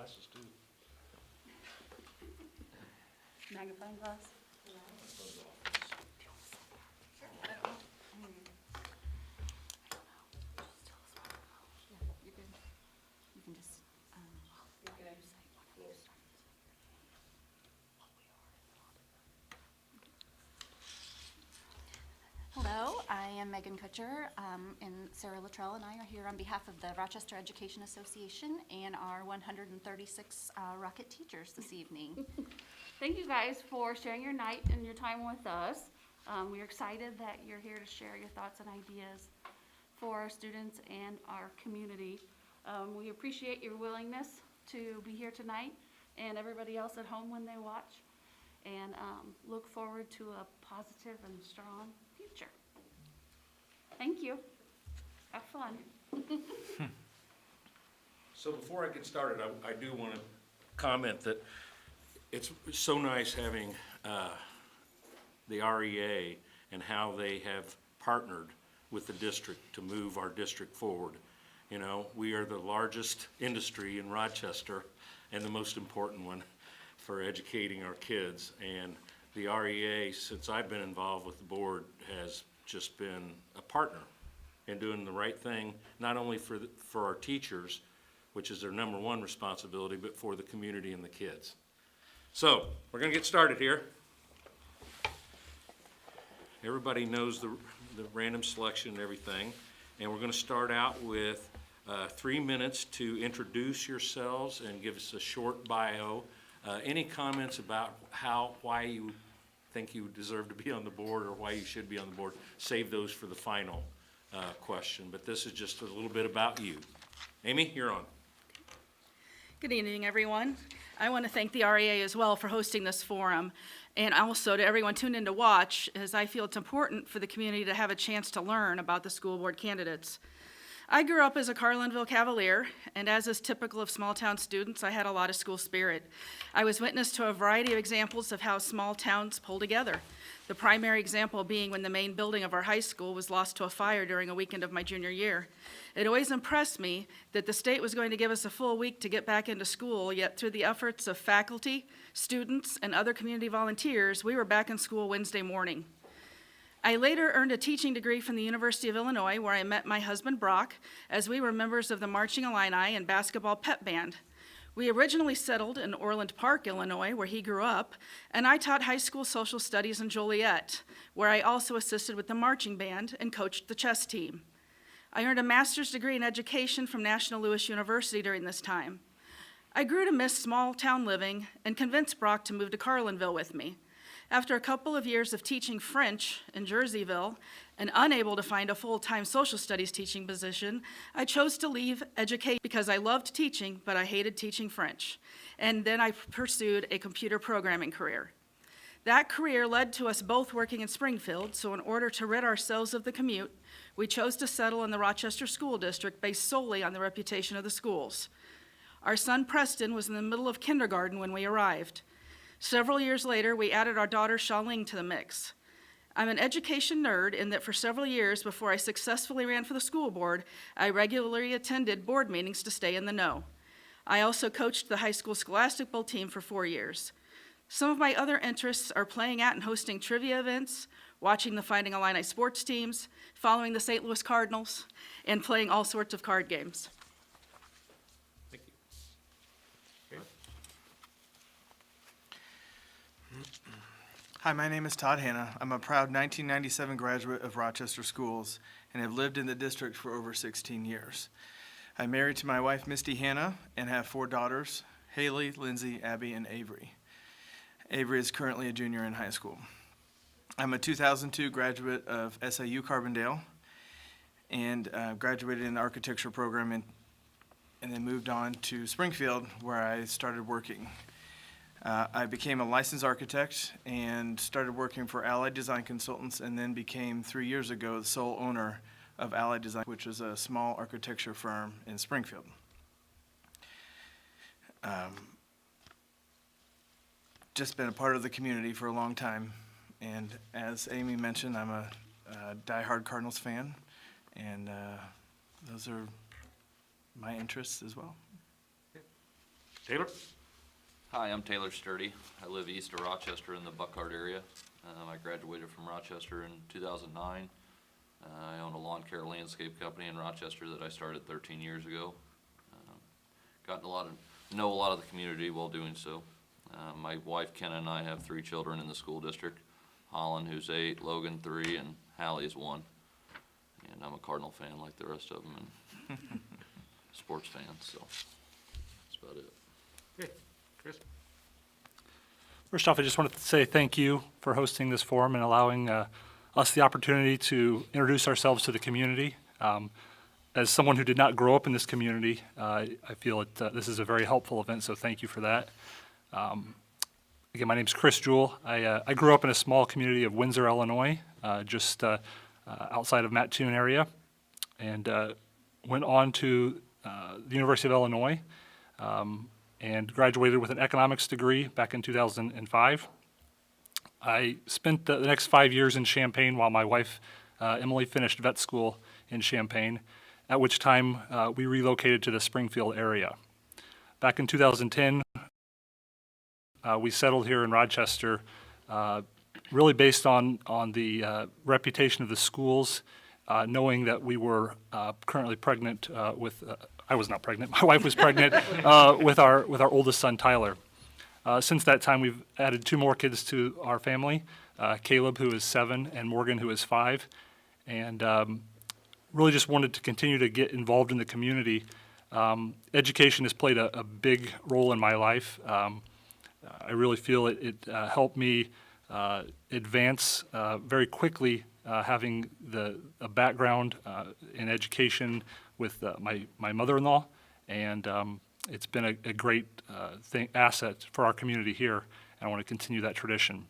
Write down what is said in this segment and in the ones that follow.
glasses too. Magnifying glass? You can just, Hello, I am Megan Kutcher, and Sarah Luttrell and I are here on behalf of the Rochester Education Association and our 136 Rocket teachers this evening. Thank you guys for sharing your night and your time with us. We're excited that you're here to share your thoughts and ideas for our students and our community. We appreciate your willingness to be here tonight and everybody else at home when they watch, and look forward to a positive and strong future. Thank you. Have fun. So before I get started, I do want to comment that it's so nice having the REA and how they have partnered with the district to move our district forward. You know, we are the largest industry in Rochester and the most important one for educating our kids. And the REA, since I've been involved with the board, has just been a partner in doing the right thing, not only for our teachers, which is their number one responsibility, but for the community and the kids. So we're going to get started here. Everybody knows the random selection and everything, and we're going to start out with 3 minutes to introduce yourselves and give us a short bio. Any comments about why you think you deserve to be on the board or why you should be on the board, save those for the final question. But this is just a little bit about you. Amy, you're on. Good evening, everyone. I want to thank the REA as well for hosting this forum, and also to everyone tuned in to watch, as I feel it's important for the community to have a chance to learn about the school board candidates. I grew up as a Carlinville Cavalier, and as is typical of small-town students, I had a lot of school spirit. I was witness to a variety of examples of how small towns pull together. The primary example being when the main building of our high school was lost to a fire during a weekend of my junior year. It always impressed me that the state was going to give us a full week to get back into school, yet through the efforts of faculty, students, and other community volunteers, we were back in school Wednesday morning. I later earned a teaching degree from the University of Illinois, where I met my husband Brock, as we were members of the Marching Illini and basketball pep band. We originally settled in Orland Park, Illinois, where he grew up, and I taught high school social studies in Joliet, where I also assisted with the marching band and coached the chess team. I earned a master's degree in education from National Louis University during this time. I grew to miss small town living and convinced Brock to move to Carlinville with me. After a couple of years of teaching French in Jerseyville and unable to find a full-time social studies teaching position, I chose to leave education because I loved teaching, but I hated teaching French. And then I pursued a computer programming career. That career led to us both working in Springfield, so in order to rid ourselves of the commute, we chose to settle in the Rochester School District based solely on the reputation of the schools. Our son Preston was in the middle of kindergarten when we arrived. Several years later, we added our daughter Charlene to the mix. I'm an education nerd in that for several years before I successfully ran for the school board, I regularly attended board meetings to stay in the know. I also coached the high school scholastic bowl team for 4 years. Some of my other interests are playing at and hosting trivia events, watching the Fighting Illini sports teams, following the St. Louis Cardinals, and playing all sorts of card games. Thank you. Okay. Hi, my name is Todd Hanna. I'm a proud 1997 graduate of Rochester Schools and have lived in the district for over 16 years. I'm married to my wife, Misty Hanna, and have 4 daughters, Haley, Lindsay, Abby, and Avery. Avery is currently a junior in high school. I'm a 2002 graduate of SIU Carbondale and graduated in the architecture program and then moved on to Springfield, where I started working. I became a licensed architect and started working for Allied Design Consultants, and then became 3 years ago the sole owner of Allied Design, which is a small architecture firm in Springfield. Just been a part of the community for a long time, and as Amy mentioned, I'm a diehard Cardinals fan, and those are my interests as well. Taylor? Hi, I'm Taylor Sturdy. I live east of Rochester in the Buckhart area. I graduated from Rochester in 2009. I own a lawn care landscape company in Rochester that I started 13 years ago. Know a lot of the community while doing so. My wife Kenna and I have 3 children in the school district. Holland, who's 8, Logan 3, and Hallie is 1. And I'm a Cardinal fan like the rest of them, and sports fan, so that's about it. Okay, Chris? First off, I just wanted to say thank you for hosting this forum and allowing us the opportunity to introduce ourselves to the community. As someone who did not grow up in this community, I feel that this is a very helpful event, so thank you for that. Again, my name's Chris Jewell. I grew up in a small community of Windsor, Illinois, just outside of Mattoon area, and went on to the University of Illinois, and graduated with an economics degree back in 2005. I spent the next 5 years in Champaign while my wife, Emily, finished vet school in Champaign, at which time we relocated to the Springfield area. Back in 2010, we settled here in Rochester, really based on the reputation of the schools, knowing that we were currently pregnant with, I was not pregnant, my wife was pregnant with our oldest son, Tyler. Since that time, we've added 2 more kids to our family, Caleb, who is 7, and Morgan, who is 5, and really just wanted to continue to get involved in the community. Education has played a big role in my life. I really feel it helped me advance very quickly, having a background in education with my mother-in-law, and it's been a great asset for our community here, and I want to continue that tradition.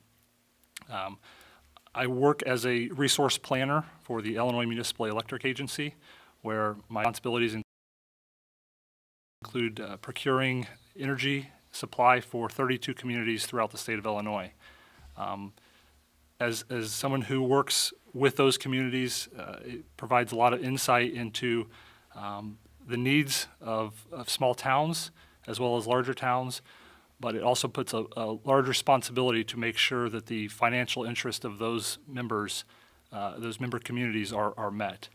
I work as a resource planner for the Illinois Municipal Electric Agency, where my responsibilities include procuring energy supply for 32 communities throughout the state of Illinois. As someone who works with those communities, it provides a lot of insight into the needs of small towns as well as larger towns, but it also puts a large responsibility to make sure that the financial interest of those member communities are met.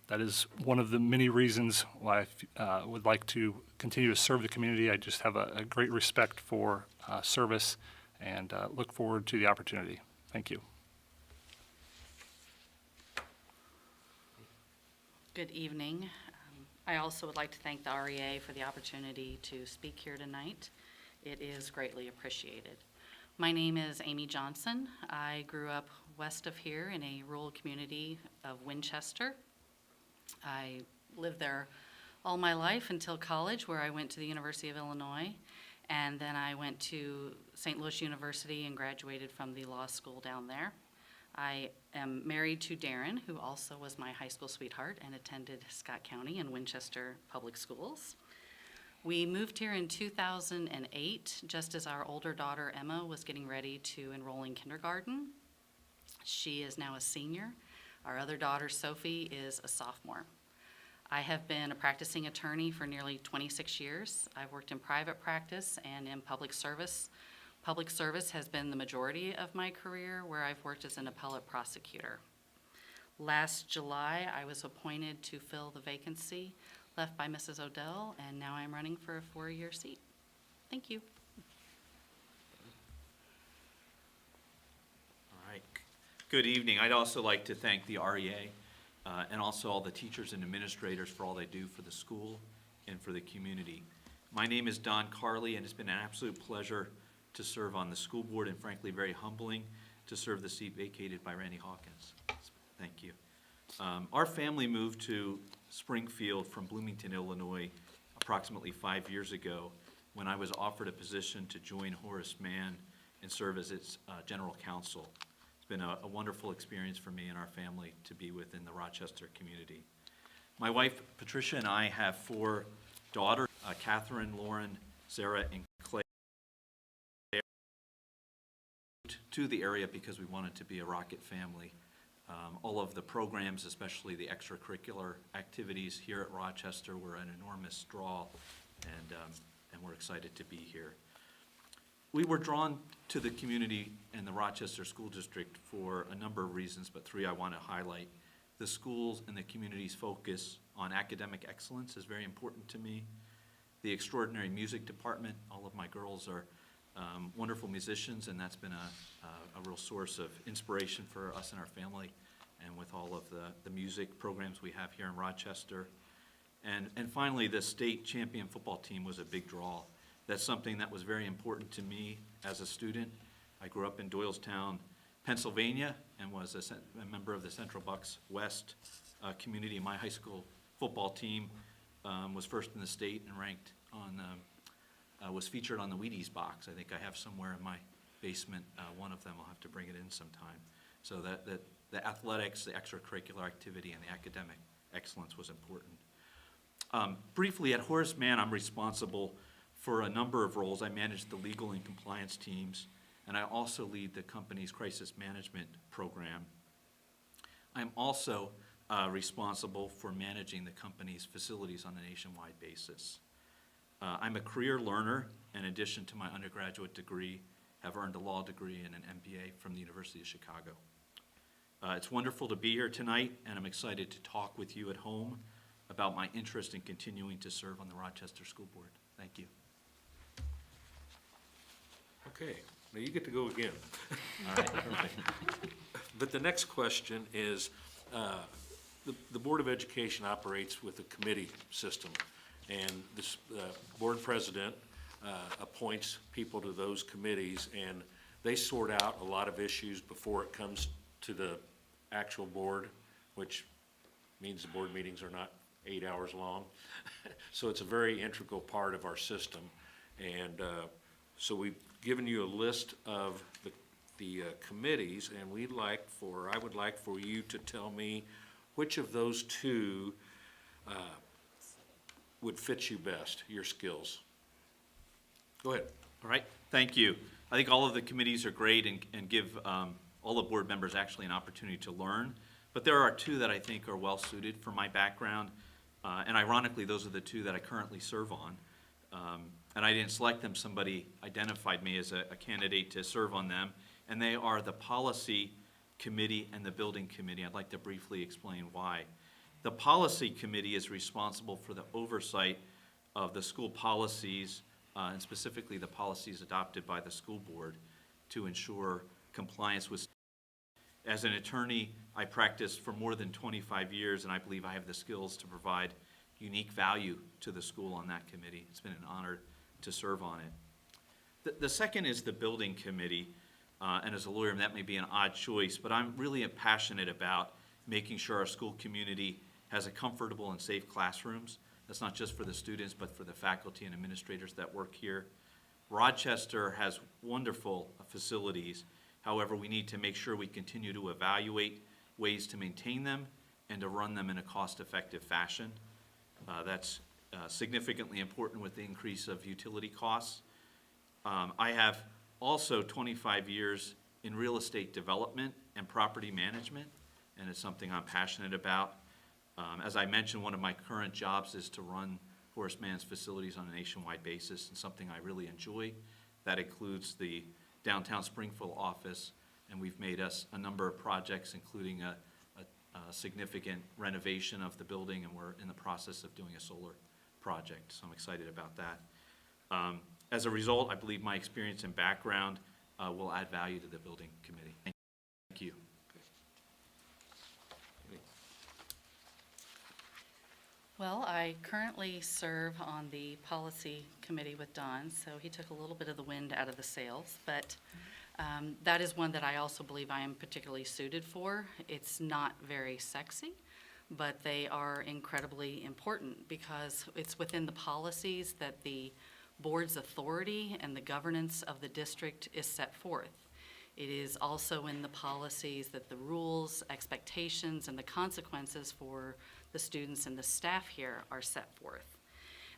That is one of the many reasons why I would like to continue to serve the community. I just have a great respect for service and look forward to the opportunity. Thank you. Good evening. I also would like to thank the REA for the opportunity to speak here tonight. It is greatly appreciated. My name is Amy Johnson. I grew up west of here in a rural community of Winchester. I lived there all my life until college, where I went to the University of Illinois, and then I went to St. Louis University and graduated from the law school down there. I am married to Darren, who also was my high school sweetheart and attended Scott County and Winchester Public Schools. We moved here in 2008, just as our older daughter Emma was getting ready to enroll in kindergarten. She is now a senior. Our other daughter Sophie is a sophomore. I have been a practicing attorney for nearly 26 years. I've worked in private practice and in public service. Public service has been the majority of my career, where I've worked as an appellate prosecutor. Last July, I was appointed to fill the vacancy left by Mrs. Odell, and now I'm running for a 4-year seat. Thank you. All right. Good evening. I'd also like to thank the REA and also all the teachers and administrators for all they do for the school and for the community. My name is Don Carley, and it's been an absolute pleasure to serve on the school board, and frankly very humbling to serve the seat vacated by Randy Hawkins. Thank you. Our family moved to Springfield from Bloomington, Illinois approximately 5 years ago, when I was offered a position to join Horace Mann and serve as its general counsel. It's been a wonderful experience for me and our family to be within the Rochester community. My wife Patricia and I have 4 daughters, Catherine, Lauren, Sarah, and Clay. To the area because we wanted to be a Rocket family. All of the programs, especially the extracurricular activities here at Rochester, were an enormous draw, and and we're excited to be here. We were drawn to the community and the Rochester School District for a number of reasons, but three I want to highlight. The schools and the community's focus on academic excellence is very important to me. The extraordinary music department, all of my girls are wonderful musicians, and that's been a real source of inspiration for us and our family, and with all of the music programs we have here in Rochester. And finally, the state champion football team was a big draw. That's something that was very important to me as a student. I grew up in Doylestown, Pennsylvania, and was a member of the Central Bucks West community. My high school football team was first in the state and ranked on, was featured on the Wheaties box. I think I have somewhere in my basement one of them. I'll have to bring it in sometime. So that the athletics, the extracurricular activity, and the academic excellence was important. Briefly, at Horace Mann, I'm responsible for a number of roles. I manage the legal and compliance teams, and I also lead the company's crisis management program. I'm also responsible for managing the company's facilities on a nationwide basis. I'm a career learner. In addition to my undergraduate degree, have earned a law degree and an MBA from the University of Chicago. It's wonderful to be here tonight, and I'm excited to talk with you at home about my interest in continuing to serve on the Rochester School Board. Thank you. Okay, now you get to go again. All right, perfect. But the next question is, the Board of Education operates with a committee system, and this board president appoints people to those committees, and they sort out a lot of issues before it comes to the actual board, which means the board meetings are not 8 hours long. So it's a very integral part of our system. And so we've given you a list of the committees, and I would like for you to tell me which of those two would fit you best, your skills. Go ahead. All right, thank you. I think all of the committees are great and give all the board members actually an opportunity to learn. But there are two that I think are well suited for my background. And ironically, those are the two that I currently serve on. And I didn't select them. Somebody identified me as a candidate to serve on them. And they are the Policy Committee and the Building Committee. I'd like to briefly explain why. The Policy Committee is responsible for the oversight of the school policies, and specifically the policies adopted by the school board to ensure compliance with. As an attorney, I practiced for more than 25 years, and I believe I have the skills to provide unique value to the school on that committee. It's been an honor to serve on it. The second is the Building Committee, and as a lawyer, that may be an odd choice, but I'm really passionate about making sure our school community has a comfortable and safe classrooms. That's not just for the students, but for the faculty and administrators that work here. Rochester has wonderful facilities. However, we need to make sure we continue to evaluate ways to maintain them and to run them in a cost-effective fashion. That's significantly important with the increase of utility costs. I have also 25 years in real estate development and property management, and it's something I'm passionate about. As I mentioned, one of my current jobs is to run Horace Mann's facilities on a nationwide basis, and something I really enjoy. That includes the downtown Springfield office, and we've made us a number of projects, including a significant renovation of the building, and we're in the process of doing a solar project, so I'm excited about that. As a result, I believe my experience and background will add value to the Building Committee. Thank you. Well, I currently serve on the Policy Committee with Don, so he took a little bit of the wind out of the sails, but that is one that I also believe I am particularly suited for. It's not very sexy, but they are incredibly important because it's within the policies that the board's authority and the governance of the district is set forth. It is also in the policies that the rules, expectations, and the consequences for the students and the staff here are set forth.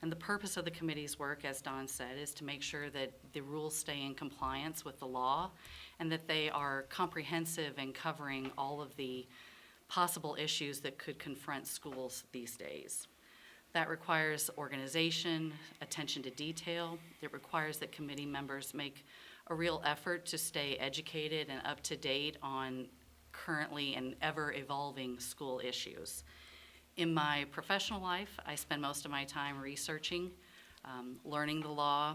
And the purpose of the committee's work, as Don said, is to make sure that the rules stay in compliance with the law and that they are comprehensive in covering all of the possible issues that could confront schools these days. That requires organization, attention to detail. It requires that committee members make a real effort to stay educated and up to date on currently and ever-evolving school issues. In my professional life, I spend most of my time researching, learning the law,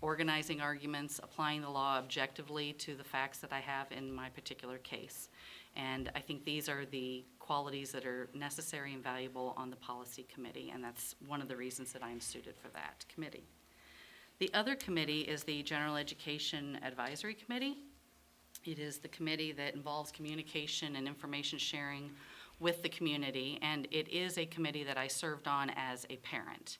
organizing arguments, applying the law objectively to the facts that I have in my particular case. And I think these are the qualities that are necessary and valuable on the policy committee, and that's one of the reasons that I'm suited for that committee. The other committee is the General Education Advisory Committee. It is the committee that involves communication and information sharing with the community, and it is a committee that I served on as a parent.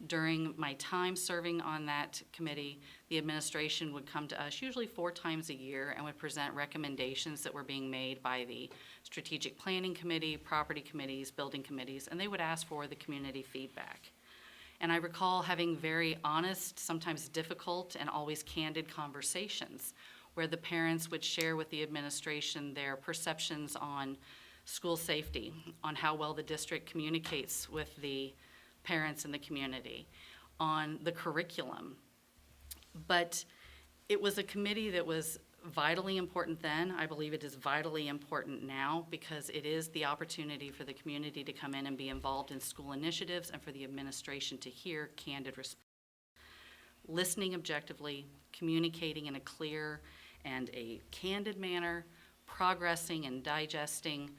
During my time serving on that committee, the administration would come to us usually 4 times a year and would present recommendations that were being made by the Strategic Planning Committee, property committees, building committees, and they would ask for the community feedback. And I recall having very honest, sometimes difficult, and always candid conversations where the parents would share with the administration their perceptions on school safety, on how well the district communicates with the parents in the community, on the curriculum. But it was a committee that was vitally important then. I believe it is vitally important now because it is the opportunity for the community to come in and be involved in school initiatives and for the administration to hear candid responses. Listening objectively, communicating in a clear and a candid manner, progressing and digesting,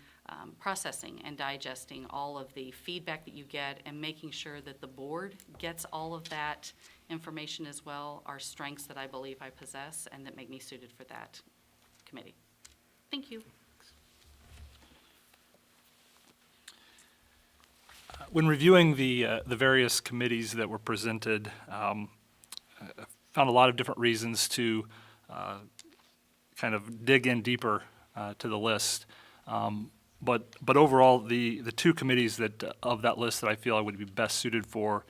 processing and digesting all of the feedback that you get and making sure that the board gets all of that information as well are strengths that I believe I possess and that make me suited for that committee. Thank you. When reviewing the various committees that were presented, I found a lot of different reasons to kind of dig in deeper to the list. But overall, the 2 committees that of that list that I feel I would be best suited for,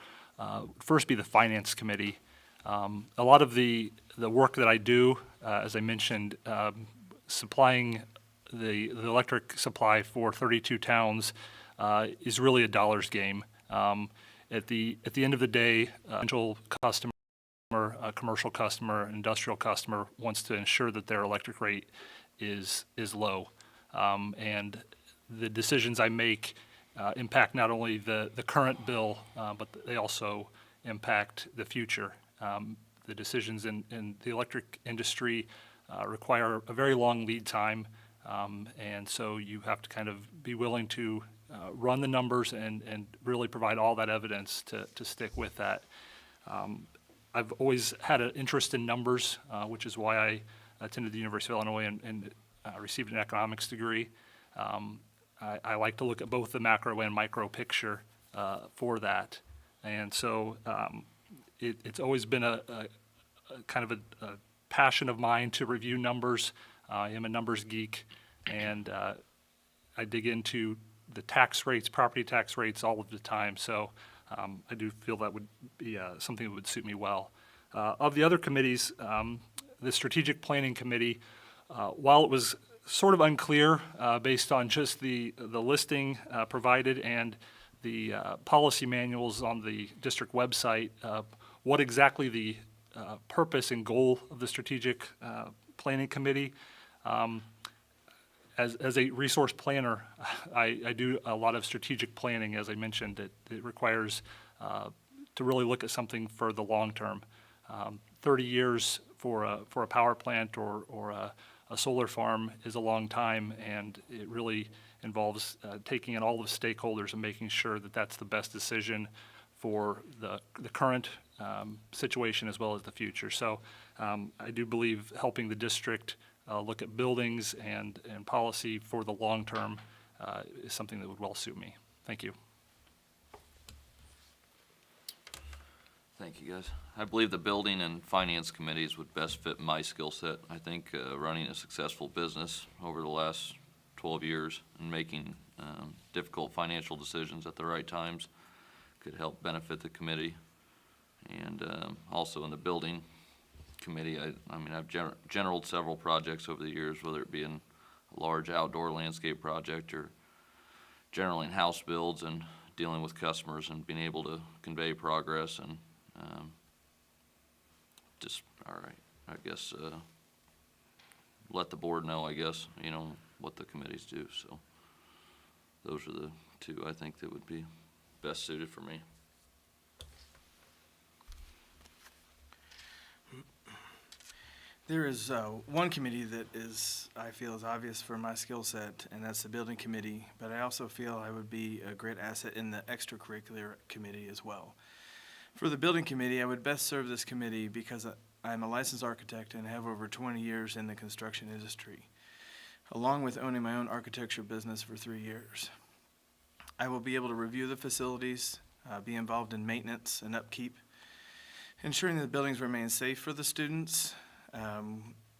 first be the Finance Committee. A lot of the work that I do, as I mentioned, supplying the electric supply for 32 towns is really a dollars game. At the end of the day, potential customer, a commercial customer, an industrial customer wants to ensure that their electric rate is low. And the decisions I make impact not only the current bill, but they also impact the future. The decisions in the electric industry require a very long lead time, and so you have to kind of be willing to run the numbers and really provide all that evidence to stick with that. I've always had an interest in numbers, which is why I attended the University of Illinois and received an economics degree. I like to look at both the macro and micro picture for that. And so it's always been a kind of a passion of mine to review numbers. I am a numbers geek, and I dig into the tax rates, property tax rates all of the time. So I do feel that would be something that would suit me well. Of the other committees, the Strategic Planning Committee, while it was sort of unclear based on just the listing provided and the policy manuals on the district website, what exactly the purpose and goal of the Strategic Planning Committee. As a resource planner, I do a lot of strategic planning. As I mentioned, it requires to really look at something for the long term. 30 years for a power plant or a solar farm is a long time, and it really involves taking in all the stakeholders and making sure that that's the best decision for the current situation as well as the future. So I do believe helping the district look at buildings and policy for the long term is something that would well suit me. Thank you. Thank you, guys. I believe the building and finance committees would best fit my skill set. I think running a successful business over the last 12 years and making difficult financial decisions at the right times could help benefit the committee. And also in the building committee, I mean, I've generaled several projects over the years, whether it be in a large outdoor landscape project or generaling house builds and dealing with customers and being able to convey progress and, just, all right, I guess, let the board know, I guess, you know, what the committees do, so. Those are the two I think that would be best suited for me. There is one committee that I feel is obvious for my skill set, and that's the building committee, but I also feel I would be a great asset in the extracurricular committee as well. For the building committee, I would best serve this committee because I'm a licensed architect and have over 20 years in the construction industry, along with owning my own architecture business for 3 years. I will be able to review the facilities, be involved in maintenance and upkeep, ensuring that the buildings remain safe for the students,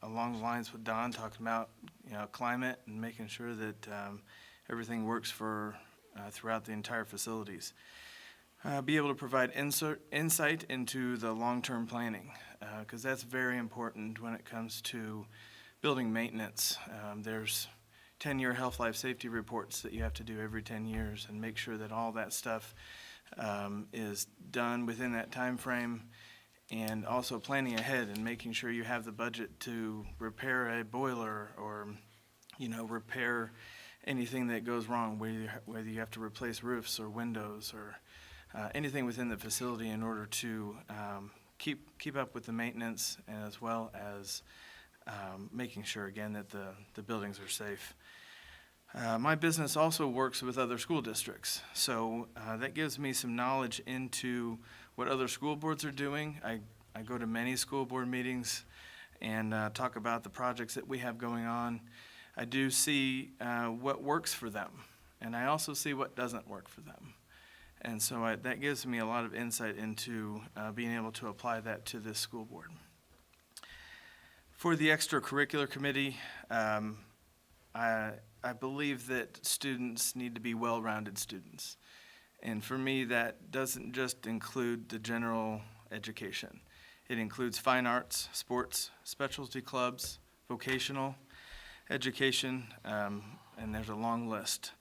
along the lines with Don talking about, you know, climate and making sure that everything works for throughout the entire facilities. Be able to provide insight into the long-term planning, because that's very important when it comes to building maintenance. There's 10-year health, life, safety reports that you have to do every 10 years and make sure that all that stuff is done within that time frame, and also planning ahead and making sure you have the budget to repair a boiler or, you know, repair anything that goes wrong, whether you have to replace roofs or windows or anything within the facility in order to keep up with the maintenance, and as well as making sure, again, that the buildings are safe. My business also works with other school districts, so that gives me some knowledge into what other school boards are doing. I go to many school board meetings and talk about the projects that we have going on. I do see what works for them, and I also see what doesn't work for them. And so that gives me a lot of insight into being able to apply that to this school board. For the extracurricular committee, I believe that students need to be well-rounded students. And for me, that doesn't just include the general education. It includes fine arts, sports, specialty clubs, vocational education, and there's a long list.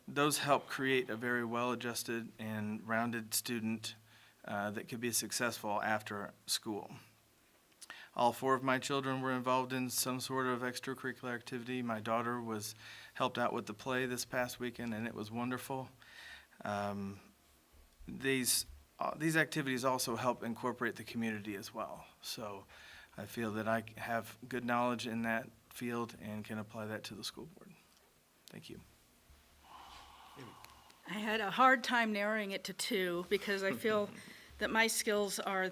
Those help create a very well-adjusted and rounded student that could be successful after school. All 4 of my children were involved in some sort of extracurricular activity. My daughter helped out with the play this past weekend, and it was wonderful. These activities also help incorporate the community as well. So I feel that I have good knowledge in that field and can apply that to the school board. Thank you. I had a hard time narrowing it to 2 because I feel that my skills are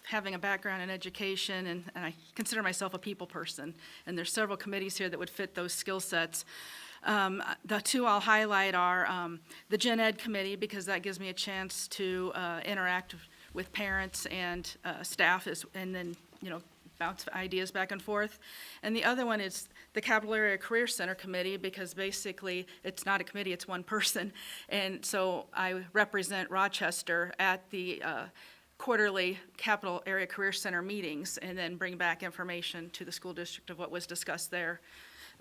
having a background in education, and I consider myself a people person, and there's several committees here that would fit those skill sets. The 2 I'll highlight are the Gen Ed committee, because that gives me a chance to interact with parents and staff, and then, you know, bounce ideas back and forth. And the other one is the Capital Area Career Center Committee, because basically it's not a committee, it's one person. And so I represent Rochester at the quarterly Capital Area Career Center meetings, and then bring back information to the school district of what was discussed there.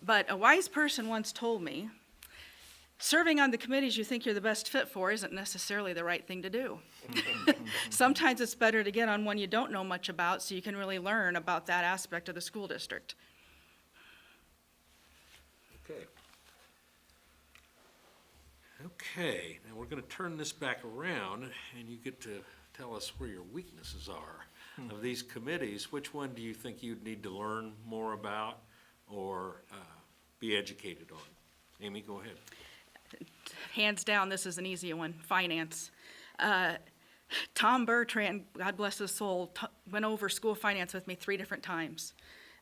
But a wise person once told me, serving on the committees you think you're the best fit for isn't necessarily the right thing to do. Sometimes it's better to get on one you don't know much about so you can really learn about that aspect of the school district. Okay. Okay, now we're gonna turn this back around, and you get to tell us where your weaknesses are. Of these committees, which one do you think you'd need to learn more about or be educated on? Amy, go ahead. Hands down, this is an easy one, finance. Tom Bertrand, God bless his soul, went over school finance with me 3 different times.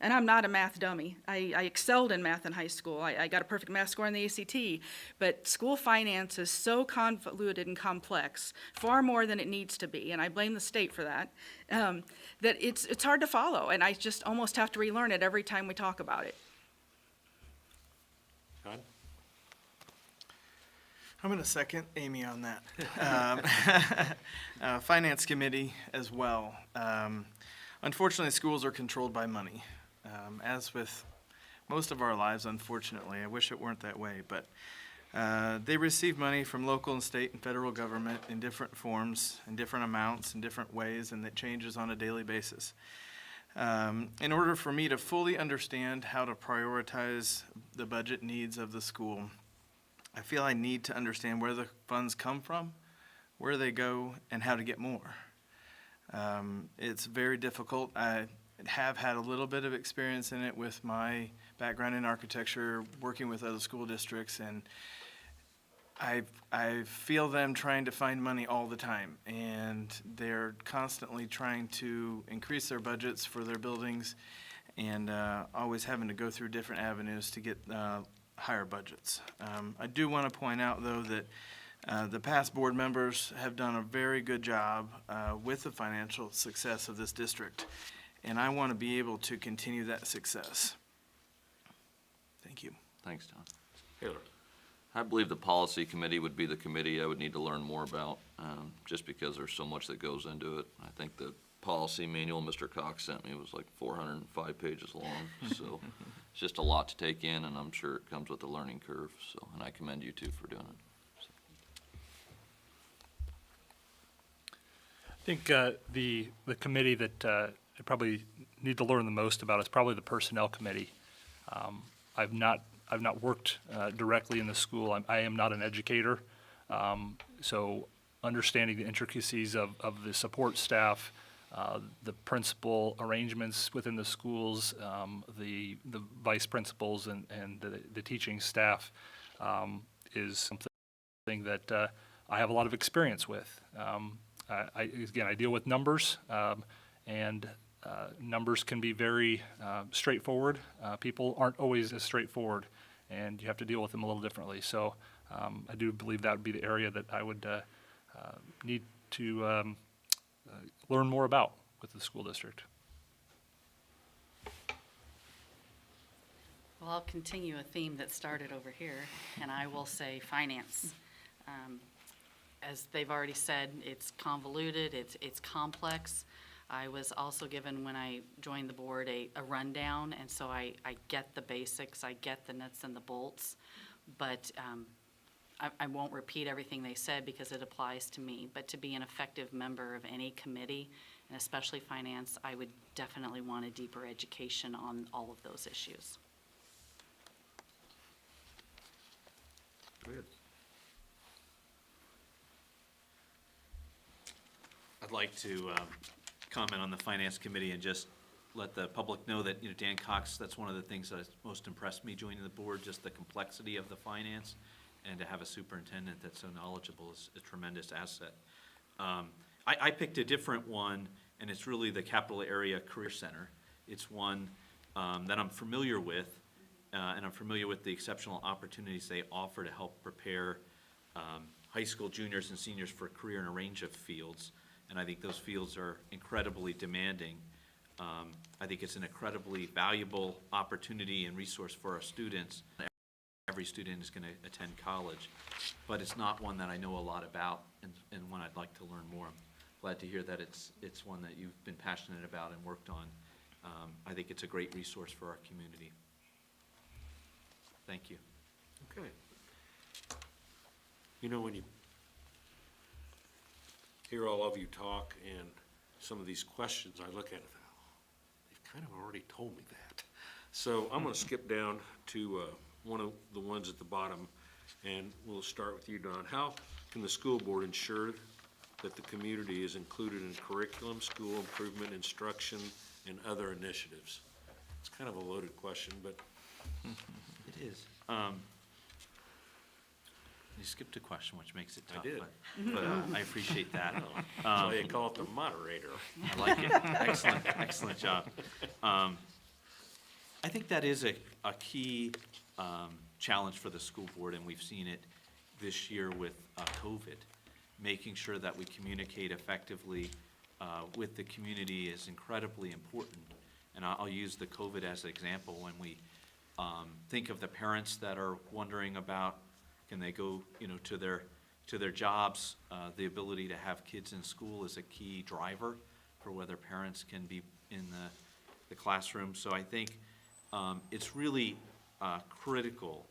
And I'm not a math dummy. I excelled in math in high school. I got a perfect math score in the ACT. But school finance is so convoluted and complex, far more than it needs to be, and I blame the state for that, that it's hard to follow, and I just almost have to relearn it every time we talk about it. Todd? I'm going to second Amy on that. Finance committee as well. Unfortunately, schools are controlled by money. As with most of our lives, unfortunately. I wish it weren't that way, but They receive money from local and state and federal government in different forms, in different amounts, in different ways, and that changes on a daily basis. In order for me to fully understand how to prioritize the budget needs of the school, I feel I need to understand where the funds come from, where they go, and how to get more. It's very difficult. I have had a little bit of experience in it with my background in architecture, working with other school districts, and I feel them trying to find money all the time, and they're constantly trying to increase their budgets for their buildings, and always having to go through different avenues to get higher budgets. I do want to point out, though, that the past board members have done a very good job with the financial success of this district, and I want to be able to continue that success. Thank you. Thanks, Don. Taylor? I believe the policy committee would be the committee I would need to learn more about, just because there's so much that goes into it. I think the policy manual Mr. Cox sent me was like 405 pages long, so it's just a lot to take in, and I'm sure it comes with a learning curve, so, and I commend you too for doing it. So. I think the committee that I probably need to learn the most about is probably the personnel committee. I've not worked directly in the school. I am not an educator, so understanding the intricacies of the support staff, the principal arrangements within the schools, the vice principals and the teaching staff is something that I have a lot of experience with. Again, I deal with numbers, and numbers can be very straightforward. People aren't always as straightforward, and you have to deal with them a little differently. So I do believe that would be the area that I would need to learn more about with the school district. Well, I'll continue a theme that started over here, and I will say finance. As they've already said, it's convoluted, it's complex. I was also given, when I joined the board, a rundown, and so I get the basics, I get the nuts and the bolts, but I won't repeat everything they said because it applies to me. But to be an effective member of any committee, and especially finance, I would definitely want a deeper education on all of those issues. Good. I'd like to comment on the finance committee and just let the public know that, Dan Cox, that's one of the things that has most impressed me joining the board, just the complexity of the finance, and to have a superintendent that's so knowledgeable is a tremendous asset. I picked a different one, and it's really the Capital Area Career Center. It's one that I'm familiar with, and I'm familiar with the exceptional opportunities they offer to help prepare high school juniors and seniors for a career in a range of fields. And I think those fields are incredibly demanding. I think it's an incredibly valuable opportunity and resource for our students. Every student is going to attend college, but it's not one that I know a lot about, and one I'd like to learn more. I'm glad to hear that it's one that you've been passionate about and worked on. I think it's a great resource for our community. Thank you. Okay. When you hear all of you talk and some of these questions, I look at it, they've kind of already told me that. So I'm going to skip down to one of the ones at the bottom, and we'll start with you, Don. How can the school board ensure that the community is included in curriculum, school improvement, instruction, and other initiatives? It's kind of a loaded question, but. It is. You skipped a question, which makes it tough. I did. But I appreciate that. That's why you call it the moderator. I like it. Excellent job. I think that is a key challenge for the school board, and we've seen it this year with COVID. Making sure that we communicate effectively with the community is incredibly important. And I'll use the COVID as an example. When we think of the parents that are wondering about, can they go, to their jobs, the ability to have kids in school is a key driver for whether parents can be in the classroom. So I think it's really critical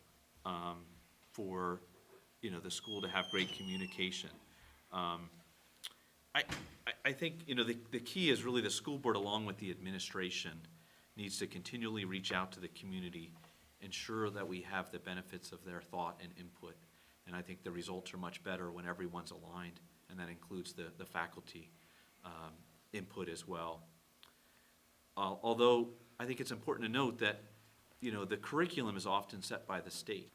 for the school to have great communication. I think, the key is really the school board, along with the administration, needs to continually reach out to the community, ensure that we have the benefits of their thought and input. And I think the results are much better when everyone's aligned, and that includes the faculty input as well. Although, I think it's important to note that, the curriculum is often set by the state.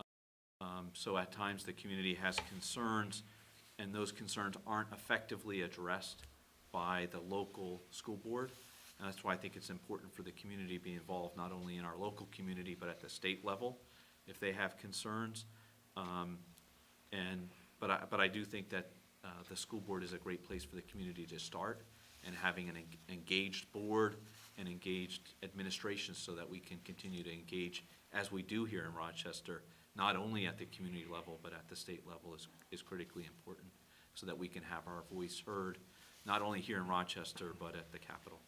So at times, the community has concerns, and those concerns aren't effectively addressed by the local school board. And that's why I think it's important for the community to be involved, not only in our local community, but at the state level, if they have concerns. But I do think that the school board is a great place for the community to start, and having an engaged board and engaged administration so that we can continue to engage, as we do here in Rochester, not only at the community level, but at the state level is critically important, so that we can have our voice heard, not only here in Rochester, but at the Capitol.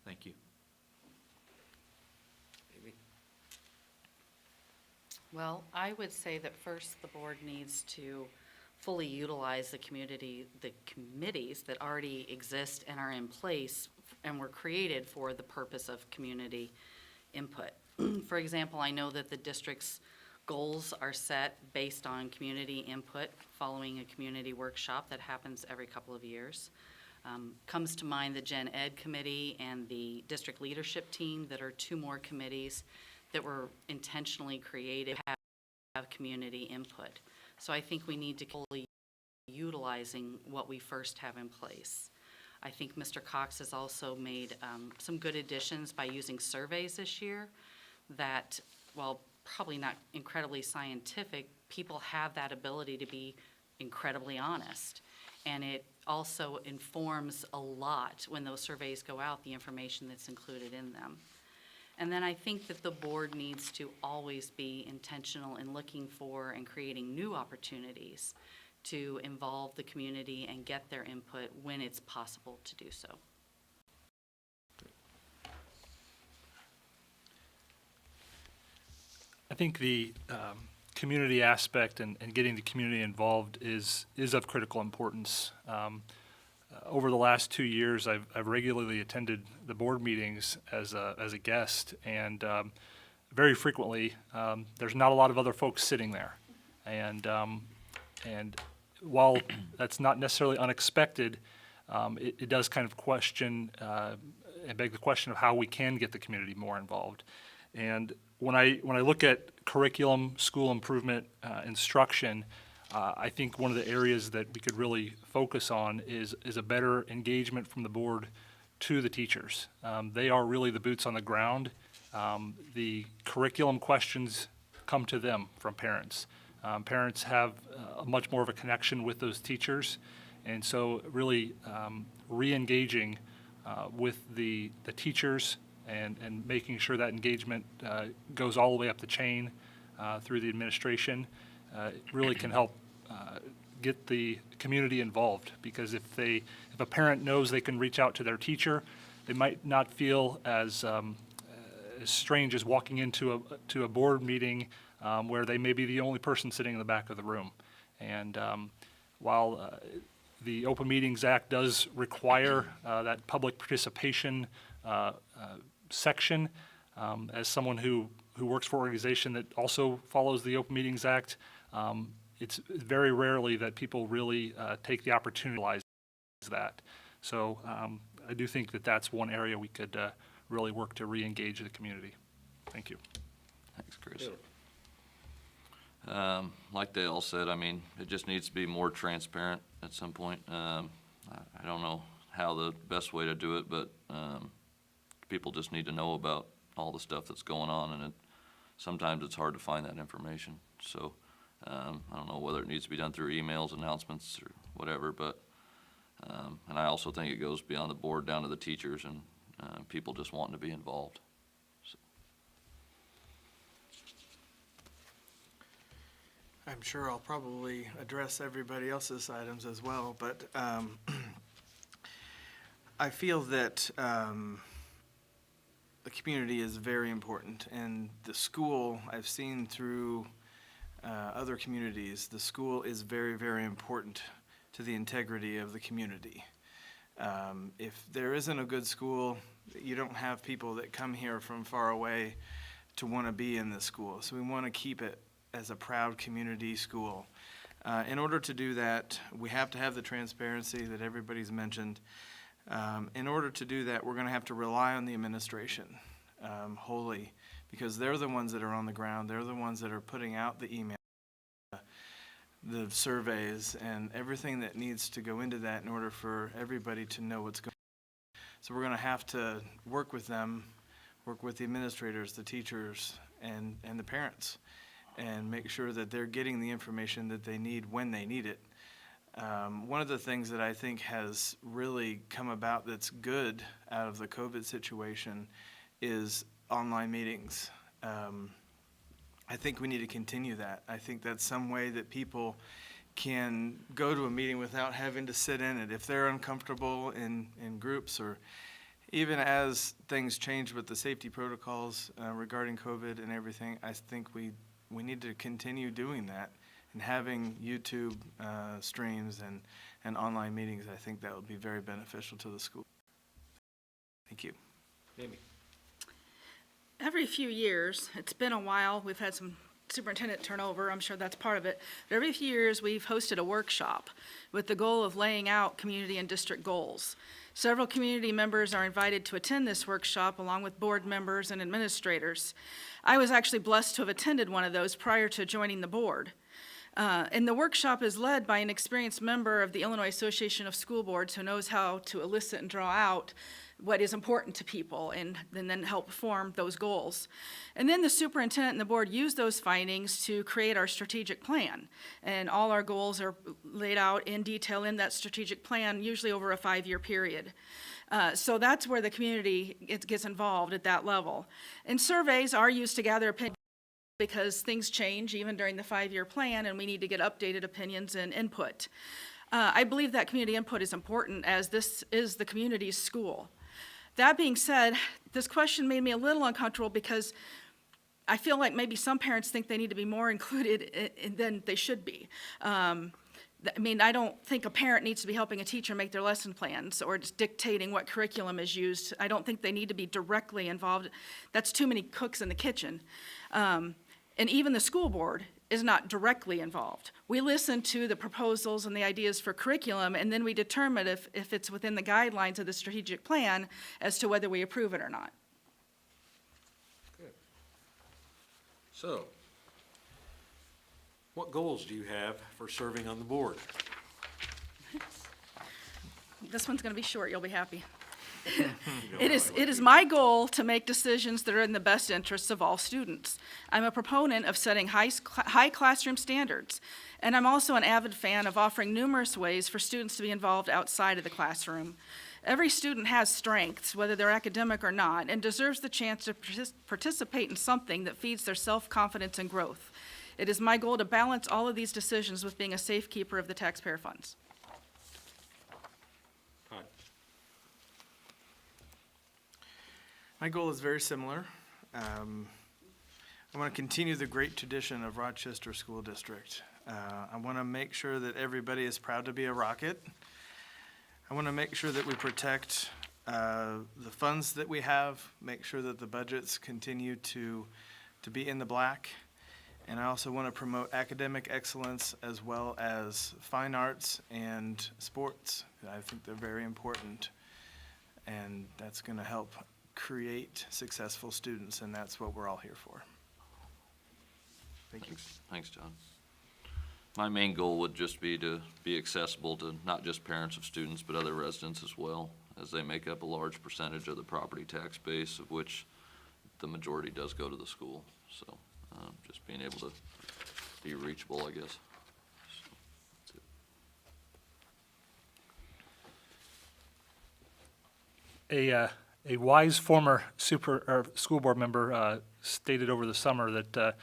Thank you. Amy? Well, I would say that first, the board needs to fully utilize the communities that already exist and are in place and were created for the purpose of community input. For example, I know that the district's goals are set based on community input following a community workshop that happens every couple of years. Comes to mind the Gen Ed Committee and the district leadership team that are two more committees that were intentionally created to have community input. So I think we need to fully utilizing what we first have in place. I think Mr. Cox has also made some good additions by using surveys this year that, while probably not incredibly scientific, people have that ability to be incredibly honest. And it also informs a lot when those surveys go out, the information that's included in them. And then I think that the board needs to always be intentional in looking for and creating new opportunities to involve the community and get their input when it's possible to do so. I think the community aspect and getting the community involved is of critical importance. Over the last 2 years, I've regularly attended the board meetings as a guest, and very frequently, there's not a lot of other folks sitting there. And while that's not necessarily unexpected, it does kind of question and beg the question of how we can get the community more involved. And when I look at curriculum, school improvement, instruction, I think one of the areas that we could really focus on is a better engagement from the board to the teachers. They are really the boots on the ground. The curriculum questions come to them from parents. Parents have much more of a connection with those teachers, and so really re-engaging with the teachers and making sure that engagement goes all the way up the chain through the administration really can help get the community involved, because if a parent knows they can reach out to their teacher, they might not feel as strange as walking into a board meeting where they may be the only person sitting in the back of the room. And while the Open Meetings Act does require that public participation section, as someone who works for an organization that also follows the Open Meetings Act, it's very rarely that people really take the opportunity to utilize that. So I do think that that's one area we could really work to re-engage the community. Thank you. Thanks, Chris. Like they all said, I mean, it just needs to be more transparent at some point. I don't know how the best way to do it, but people just need to know about all the stuff that's going on, and sometimes it's hard to find that information. So I don't know whether it needs to be done through emails, announcements, or whatever, but and I also think it goes beyond the board down to the teachers and people just wanting to be involved. So. I'm sure I'll probably address everybody else's items as well, but I feel that the community is very important, and the school, I've seen through other communities, the school is very, very important to the integrity of the community. If there isn't a good school, you don't have people that come here from far away to want to be in this school. So we want to keep it as a proud community school. In order to do that, we have to have the transparency that everybody's mentioned. In order to do that, we're going to have to rely on the administration wholly, because they're the ones that are on the ground. They're the ones that are putting out the email, the surveys, and everything that needs to go into that in order for everybody to know what's going on. So we're going to have to work with them, work with the administrators, the teachers, and the parents, and make sure that they're getting the information that they need when they need it. One of the things that I think has really come about that's good out of the COVID situation is online meetings. I think we need to continue that. I think that's some way that people can go to a meeting without having to sit in it. If they're uncomfortable in groups, or even as things change with the safety protocols regarding COVID and everything, I think we need to continue doing that and having YouTube streams and online meetings. I think that would be very beneficial to the school. Thank you. Amy? Every few years, it's been a while, we've had some superintendent turnover, I'm sure that's part of it, but every few years, we've hosted a workshop with the goal of laying out community and district goals. Several community members are invited to attend this workshop along with board members and administrators. I was actually blessed to have attended one of those prior to joining the board. And the workshop is led by an experienced member of the Illinois Association of School Boards who knows how to elicit and draw out what is important to people and then help form those goals. And then the superintendent and the board use those findings to create our strategic plan. And all our goals are laid out in detail in that strategic plan, usually over a 5-year period. So that's where the community gets involved at that level. And surveys are used to gather opinions, because things change even during the 5-year plan, and we need to get updated opinions and input. I believe that community input is important, as this is the community's school. That being said, this question made me a little uncomfortable because I feel like maybe some parents think they need to be more included than they should be. I mean, I don't think a parent needs to be helping a teacher make their lesson plans or just dictating what curriculum is used. I don't think they need to be directly involved. That's too many cooks in the kitchen. And even the school board is not directly involved. We listen to the proposals and the ideas for curriculum, and then we determine if it's within the guidelines of the strategic plan as to whether we approve it or not. Good. So, what goals do you have for serving on the board? This one's going to be short, you'll be happy. It is my goal to make decisions that are in the best interests of all students. I'm a proponent of setting high classroom standards, and I'm also an avid fan of offering numerous ways for students to be involved outside of the classroom. Every student has strengths, whether they're academic or not, and deserves the chance to participate in something that feeds their self-confidence and growth. It is my goal to balance all of these decisions with being a safekeeper of the taxpayer funds. Todd? My goal is very similar. I want to continue the great tradition of Rochester School District. I want to make sure that everybody is proud to be a Rocket. I want to make sure that we protect the funds that we have, make sure that the budgets continue to be in the black. And I also want to promote academic excellence as well as fine arts and sports. I think they're very important, and that's going to help create successful students, and that's what we're all here for. Thank you. Thanks, John. My main goal would just be to be accessible to not just parents of students, but other residents as well, as they make up a large percentage of the property tax base, of which the majority does go to the school. So just being able to be reachable, I guess. So, that's it. A wise former school board member stated over the summer that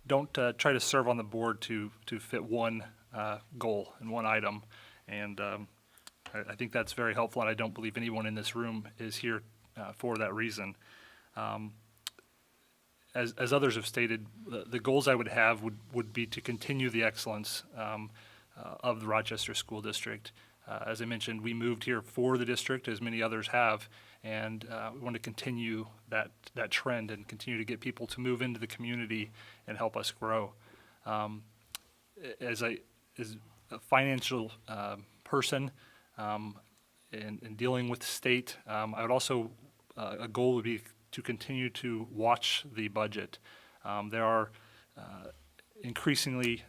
don't try to serve on the board to fit one goal and one item. And I think that's very helpful, and I don't believe anyone in this room is here for that reason. as others have stated, the goals I would have would be to continue the excellence of the Rochester School District. As I mentioned, we moved here for the district, as many others have, and we want to continue that trend and continue to get people to move into the community and help us grow. As a financial person and dealing with the state, I would also, a goal would be to continue to watch the budget. There are increasingly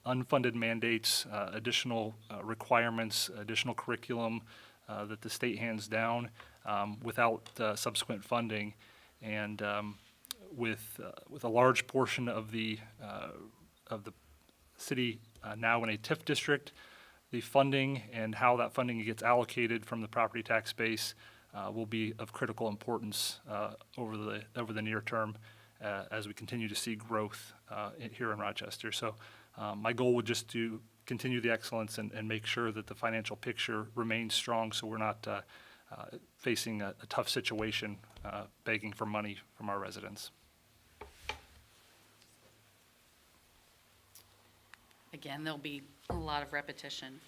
unfunded mandates, additional requirements, additional curriculum that the state hands down without subsequent funding. And with a large portion of the city now in a TIF district, the funding and how that funding gets allocated from the property tax base will be of critical importance over the near term as we continue to see growth here in Rochester. So my goal would just to continue the excellence and make sure that the financial picture remains strong so we're not facing a tough situation begging for money from our residents. Again, there'll be a lot of repetition.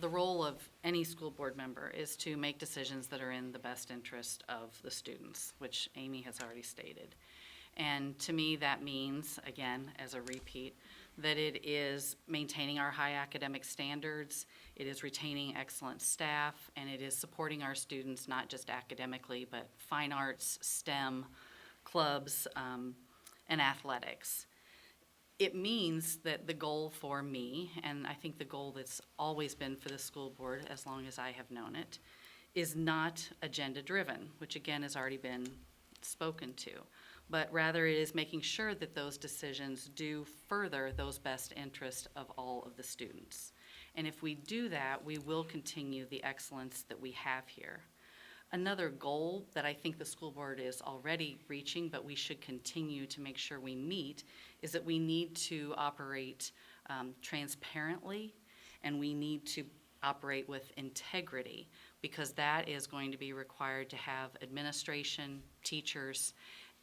The role of any school board member is to make decisions that are in the best interest of the students, which Amy has already stated. And to me, that means, again, as a repeat, that it is maintaining our high academic standards, it is retaining excellent staff, and it is supporting our students, not just academically, but fine arts, STEM, clubs, and athletics. It means that the goal for me, and I think the goal that's always been for the school board as long as I have known it, is not agenda-driven, which again has already been spoken to, but rather it is making sure that those decisions do further those best interests of all of the students. And if we do that, we will continue the excellence that we have here. Another goal that I think the school board is already reaching, but we should continue to make sure we meet, is that we need to operate transparently, and we need to operate with integrity, because that is going to be required to have administration, teachers,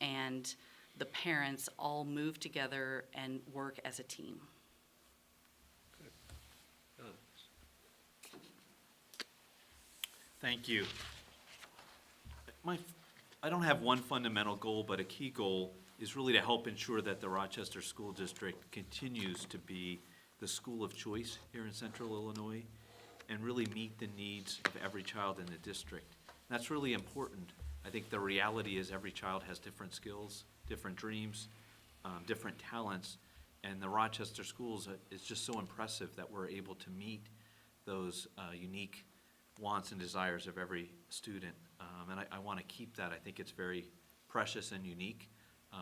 and the parents all move together and work as a team. Thank you. I don't have one fundamental goal, but a key goal is really to help ensure that the Rochester School District continues to be the school of choice here in Central Illinois and really meet the needs of every child in the district. That's really important. I think the reality is every child has different skills, different dreams, different talents, and the Rochester schools is just so impressive that we're able to meet those unique wants and desires of every student. And I want to keep that. I think it's very precious and unique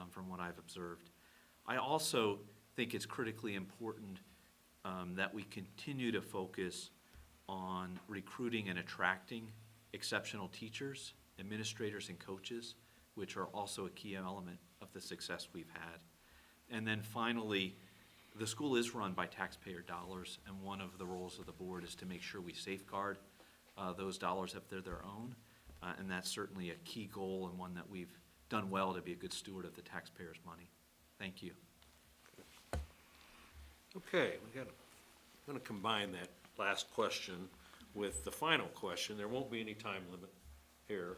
from what I've observed. I also think it's critically important that we continue to focus on recruiting and attracting exceptional teachers, administrators, and coaches, which are also a key element of the success we've had. And then finally, the school is run by taxpayer dollars, and one of the roles of the board is to make sure we safeguard those dollars if they're their own. And that's certainly a key goal and one that we've done well to be a good steward of the taxpayers' money. Thank you. Okay, I'm going to combine that last question with the final question. There won't be any time limit here.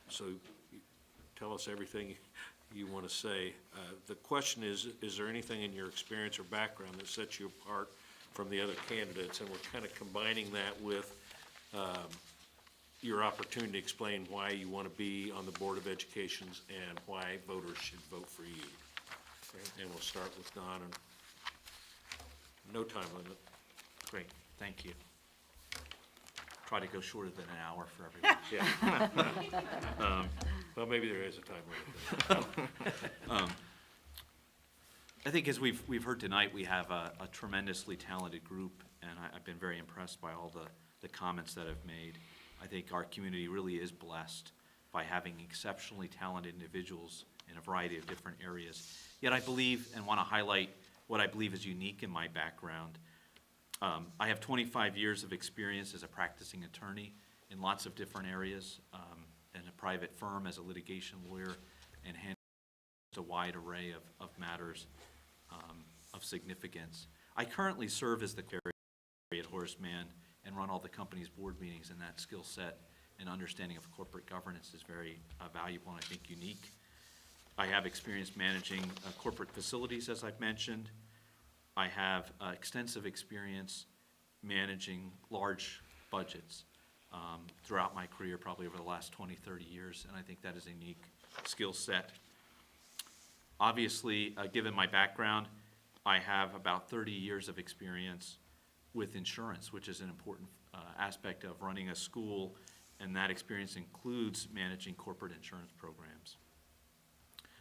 So tell us everything you want to say. The question is there anything in your experience or background that sets you apart from the other candidates? And we're kind of combining that with your opportunity to explain why you want to be on the Board of Education and why voters should vote for you. Okay, and we'll start with Don, and no time limit. Great, thank you. Try to go shorter than an hour for everyone. Yeah. Well, maybe there is a time limit. I think as we've heard tonight, we have a tremendously talented group, and I've been very impressed by all the comments that I've made. I think our community really is blessed by having exceptionally talented individuals in a variety of different areas. Yet I believe and want to highlight what I believe is unique in my background. I have 25 years of experience as a practicing attorney in lots of different areas, in a private firm as a litigation lawyer, and handle a wide array of matters of significance. I currently serve as the secretary at Horace Mann and run all the company's board meetings, and that skill set and understanding of corporate governance is very valuable and I think unique. I have experience managing corporate facilities, as I've mentioned. I have extensive experience managing large budgets throughout my career, probably over the last 20, 30 years, and I think that is a unique skill set. Obviously, given my background, I have about 30 years of experience with insurance, which is an important aspect of running a school, and that experience includes managing corporate insurance programs.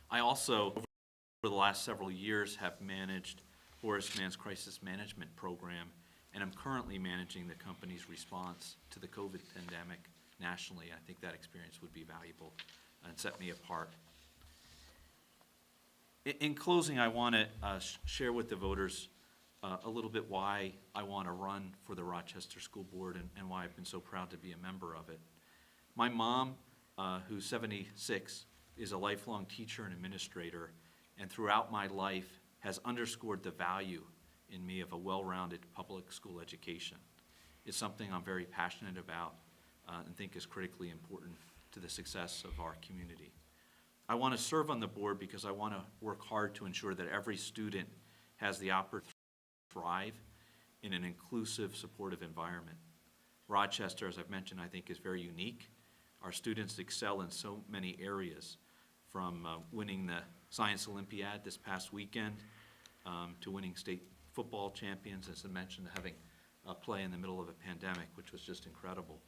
I also, over the last several years, have managed Horace Mann's crisis management program, and I'm currently managing the company's response to the COVID pandemic nationally. I think that experience would be valuable and set me apart. In closing, I want to share with the voters a little bit why I want to run for the Rochester School Board and why I've been so proud to be a member of it. My mom, who's 76, is a lifelong teacher and administrator, and throughout my life has underscored the value in me of a well-rounded public school education. It's something I'm very passionate about and think is critically important to the success of our community. I want to serve on the board because I want to work hard to ensure that every student has the opportunity to thrive in an inclusive, supportive environment. Rochester, as I've mentioned, I think is very unique. Our students excel in so many areas, from winning the Science Olympiad this past weekend to winning state football champions, as I mentioned, having a play in the middle of a pandemic, which was just incredible.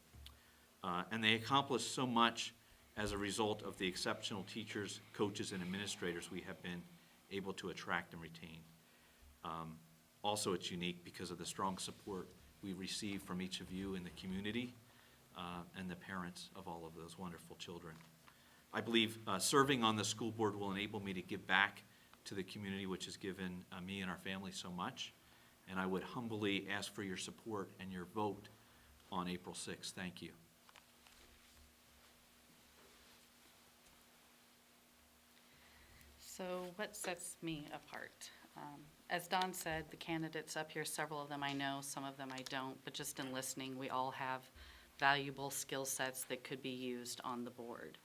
And they accomplished so much as a result of the exceptional teachers, coaches, and administrators we have been able to attract and retain. Also, it's unique because of the strong support we receive from each of you in the community and the parents of all of those wonderful children. I believe serving on the school board will enable me to give back to the community, which has given me and our family so much, and I would humbly ask for your support and your vote on April 6th. Thank you. So what sets me apart? As Don said, the candidates up here, several of them I know, some of them I don't, but just in listening, we all have valuable skill sets that could be used on the board.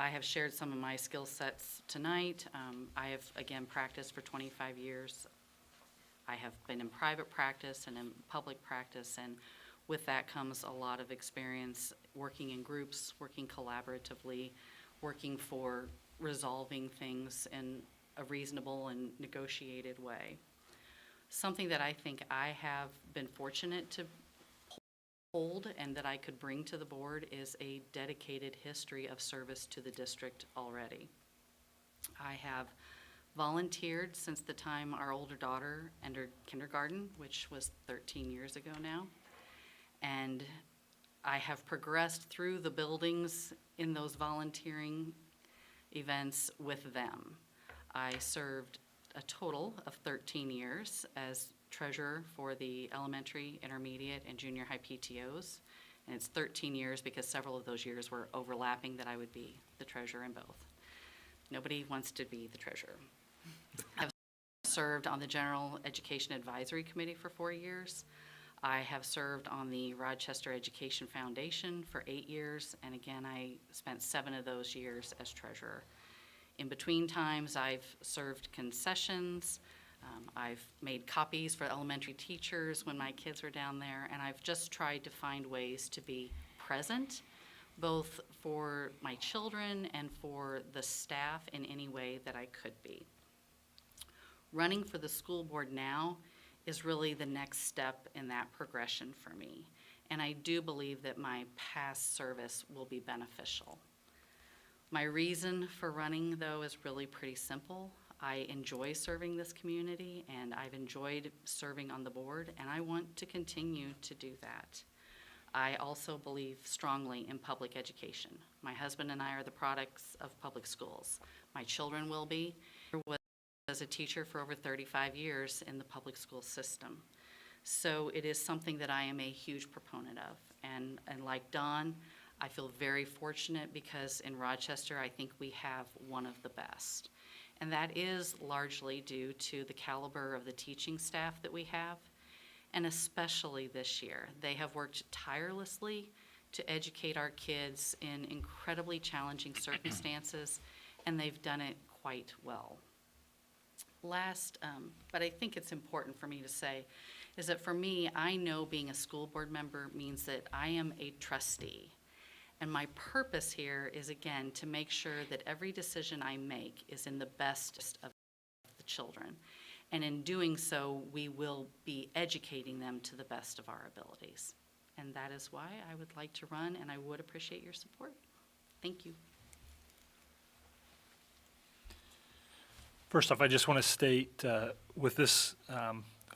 I have shared some of my skill sets tonight. I have, again, practiced for 25 years. I have been in private practice and in public practice, and with that comes a lot of experience working in groups, working collaboratively, working for resolving things in a reasonable and negotiated way. Something that I think I have been fortunate to hold and that I could bring to the board is a dedicated history of service to the district already. I have volunteered since the time our older daughter entered kindergarten, which was 13 years ago now, and I have progressed through the buildings in those volunteering events with them. I served a total of 13 years as treasurer for the elementary, intermediate, and junior high PTOs. And it's 13 years because several of those years were overlapping that I would be the treasurer in both. Nobody wants to be the treasurer. I've served on the General Education Advisory Committee for 4 years. I have served on the Rochester Education Foundation for 8 years, and again, I spent 7 of those years as treasurer. In between times, I've served concessions, I've made copies for elementary teachers when my kids were down there, and I've just tried to find ways to be present, both for my children and for the staff in any way that I could be. Running for the school board now is really the next step in that progression for me. And I do believe that my past service will be beneficial. My reason for running, though, is really pretty simple. I enjoy serving this community, and I've enjoyed serving on the board, and I want to continue to do that. I also believe strongly in public education. My husband and I are the products of public schools. My children will be. Was a teacher for over 35 years in the public school system. So it is something that I am a huge proponent of. And like Don, I feel very fortunate because in Rochester, I think we have one of the best. And that is largely due to the caliber of the teaching staff that we have, and especially this year. They have worked tirelessly to educate our kids in incredibly challenging circumstances, and they've done it quite well. Last, but I think it's important for me to say, is that for me, I know being a school board member means that I am a trustee. And my purpose here is, again, to make sure that every decision I make is in the best of the children. And in doing so, we will be educating them to the best of our abilities. And that is why I would like to run, and I would appreciate your support. Thank you. First off, I just want to state with this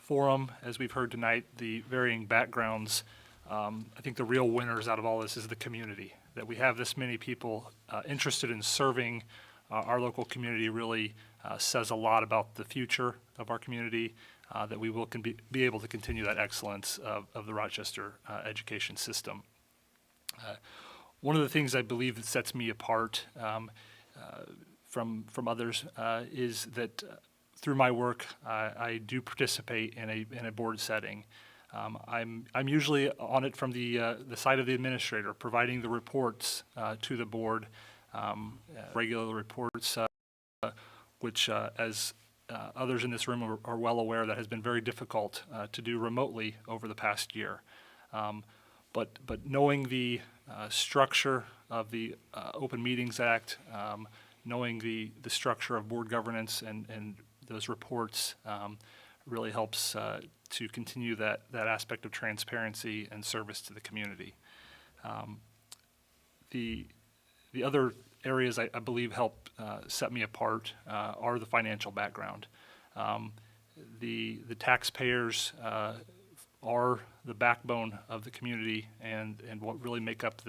forum, as we've heard tonight, the varying backgrounds, I think the real winners out of all this is the community. That we have this many people interested in serving our local community really says a lot about the future of our community, that we will be able to continue that excellence of the Rochester education system. One of the things I believe that sets me apart from others is that through my work, I do participate in a board setting. I'm usually on it from the side of the administrator, providing the reports to the board, regular reports, which as others in this room are well aware, that has been very difficult to do remotely over the past year. But knowing the structure of the Open Meetings Act, knowing the structure of board governance and those reports really helps to continue that aspect of transparency and service to the community. The other areas I believe help set me apart are the financial background. The taxpayers are the backbone of the community and what really make up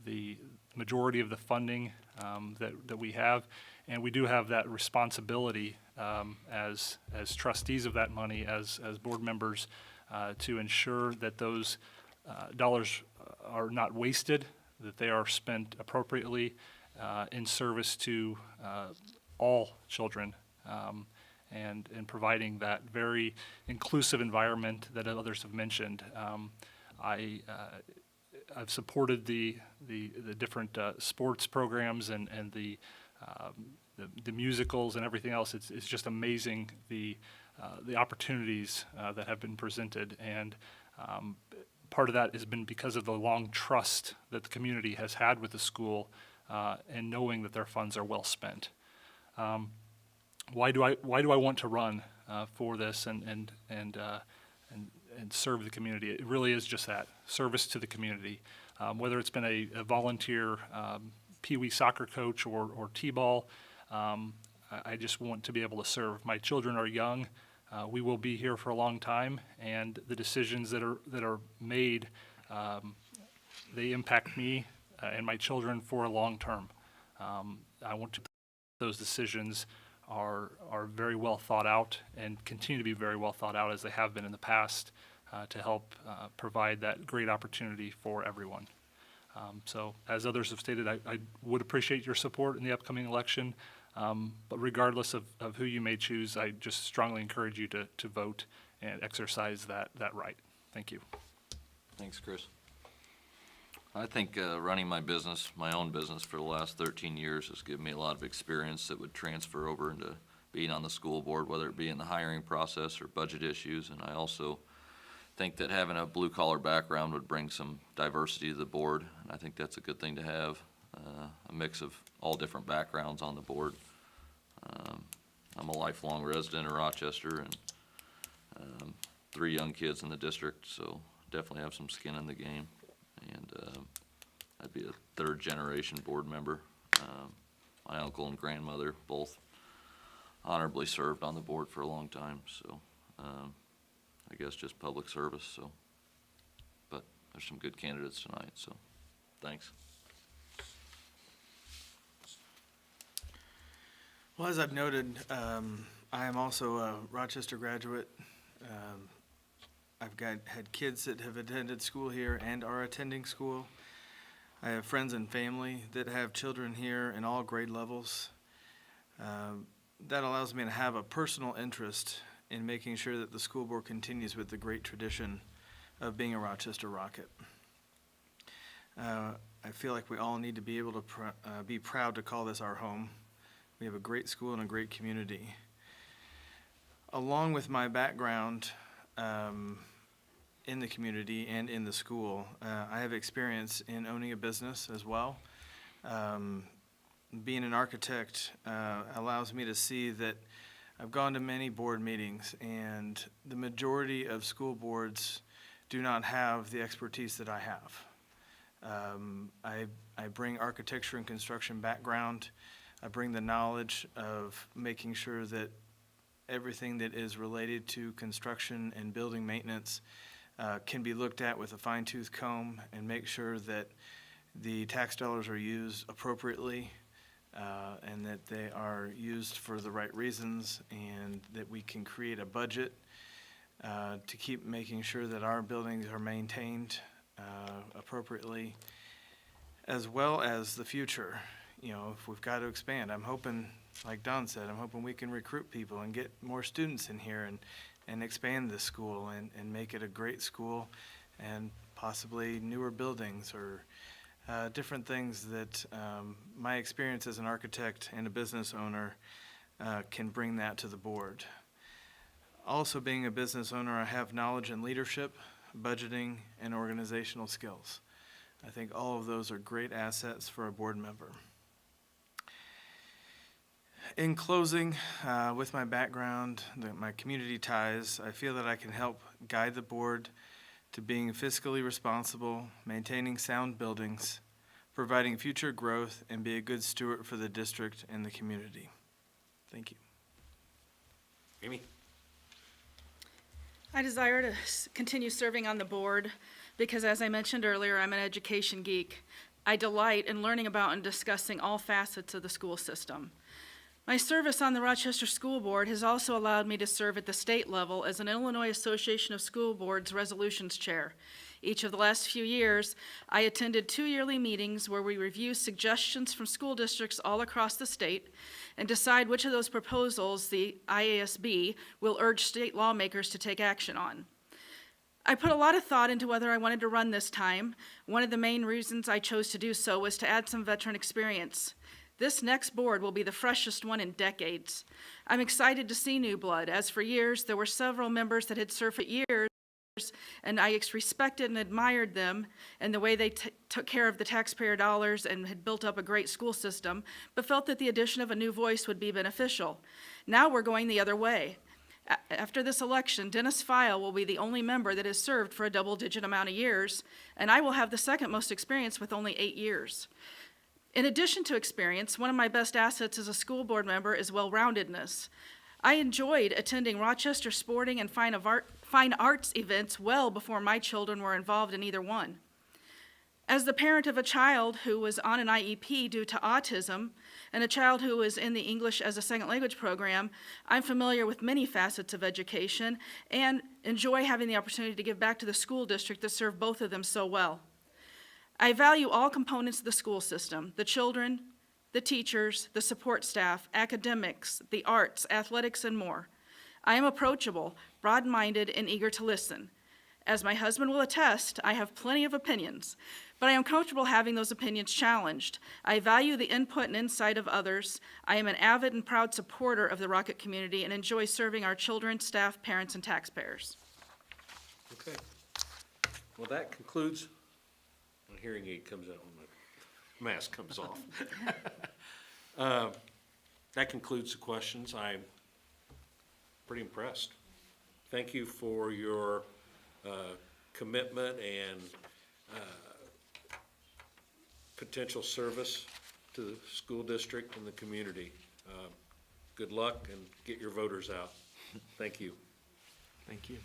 the majority of the funding that we have. And we do have that responsibility as trustees of that money, as board members, to ensure that those dollars are not wasted, that they are spent appropriately in service to all children, and providing that very inclusive environment that others have mentioned. I've supported the different sports programs and the musicals and everything else. It's just amazing the opportunities that have been presented, and part of that has been because of the long trust that the community has had with the school, and knowing that their funds are well spent. Why do I want to run for this and serve the community? It really is just that, service to the community. Whether it's been a volunteer Pee Wee soccer coach or T-ball, I just want to be able to serve. My children are young. We will be here for a long time, and the decisions that are made, they impact me and my children for a long term. I want to those decisions are very well thought out and continue to be very well thought out as they have been in the past, to help provide that great opportunity for everyone. So as others have stated, I would appreciate your support in the upcoming election, but regardless of who you may choose, I just strongly encourage you to vote and exercise that right. Thank you. Thanks, Chris. I think running my own business for the last 13 years has given me a lot of experience that would transfer over into being on the school board, whether it be in the hiring process or budget issues. And I also think that having a blue-collar background would bring some diversity to the board, and I think that's a good thing to have, a mix of all different backgrounds on the board. I'm a lifelong resident of Rochester and 3 young kids in the district, so definitely have some skin in the game. And I'd be a 3rd-generation board member. My uncle and grandmother both honorably served on the board for a long time, so I guess just public service. So, but there's some good candidates tonight, so thanks. Well, as I've noted, I am also a Rochester graduate. I've had kids that have attended school here and are attending school. I have friends and family that have children here in all grade levels. That allows me to have a personal interest in making sure that the school board continues with the great tradition of being a Rochester Rocket. I feel like we all need to be able to be proud to call this our home. We have a great school and a great community. Along with my background in the community and in the school, I have experience in owning a business as well. Being an architect allows me to see that I've gone to many board meetings, and the majority of school boards do not have the expertise that I have. I bring architecture and construction background. I bring the knowledge of making sure that everything that is related to construction and building maintenance can be looked at with a fine-tooth comb and make sure that the tax dollars are used appropriately and that they are used for the right reasons, and that we can create a budget to keep making sure that our buildings are maintained appropriately, as well as the future. You know, if we've got to expand, I'm hoping, like Don said, I'm hoping we can recruit people and get more students in here and expand this school and make it a great school, and possibly newer buildings or different things that my experience as an architect and a business owner can bring that to the board. Also, being a business owner, I have knowledge in leadership, budgeting, and organizational skills. I think all of those are great assets for a board member. In closing, with my background, my community ties, I feel that I can help guide the board to being fiscally responsible, maintaining sound buildings, providing future growth, and be a good steward for the district and the community. Thank you. Amy? I desire to continue serving on the board because, as I mentioned earlier, I'm an education geek. I delight in learning about and discussing all facets of the school system. My service on the Rochester School Board has also allowed me to serve at the state level as an Illinois Association of School Boards Resolutions Chair. Each of the last few years, I attended 2 yearly meetings where we review suggestions from school districts all across the state and decide which of those proposals the IASB will urge state lawmakers to take action on. I put a lot of thought into whether I wanted to run this time. One of the main reasons I chose to do so was to add some veteran experience. This next board will be the freshest one in decades. I'm excited to see new blood, as for years there were several members that had served for years, and I respected and admired them and the way they took care of the taxpayer dollars and had built up a great school system, but felt that the addition of a new voice would be beneficial. Now we're going the other way. After this election, Dennis File will be the only member that has served for a double-digit amount of years, and I will have the second most experience with only 8 years. In addition to experience, one of my best assets as a school board member is well-roundedness. I enjoyed attending Rochester sporting and fine arts events well before my children were involved in either one. As the parent of a child who was on an IEP due to autism and a child who was in the English as a second language program, I'm familiar with many facets of education and enjoy having the opportunity to give back to the school district that served both of them so well. I value all components of the school system: the children, the teachers, the support staff, academics, the arts, athletics, and more. I am approachable, broad-minded, and eager to listen. As my husband will attest, I have plenty of opinions, but I am comfortable having those opinions challenged. I value the input and insight of others. I am an avid and proud supporter of the Rocket community and enjoy serving our children, staff, parents, and taxpayers. Okay. Well, that concludes, my hearing aid comes out when my mask comes off. That concludes the questions. I'm pretty impressed. Thank you for your commitment and potential service to the school district and the community. Good luck and get your voters out. Thank you. Thank you.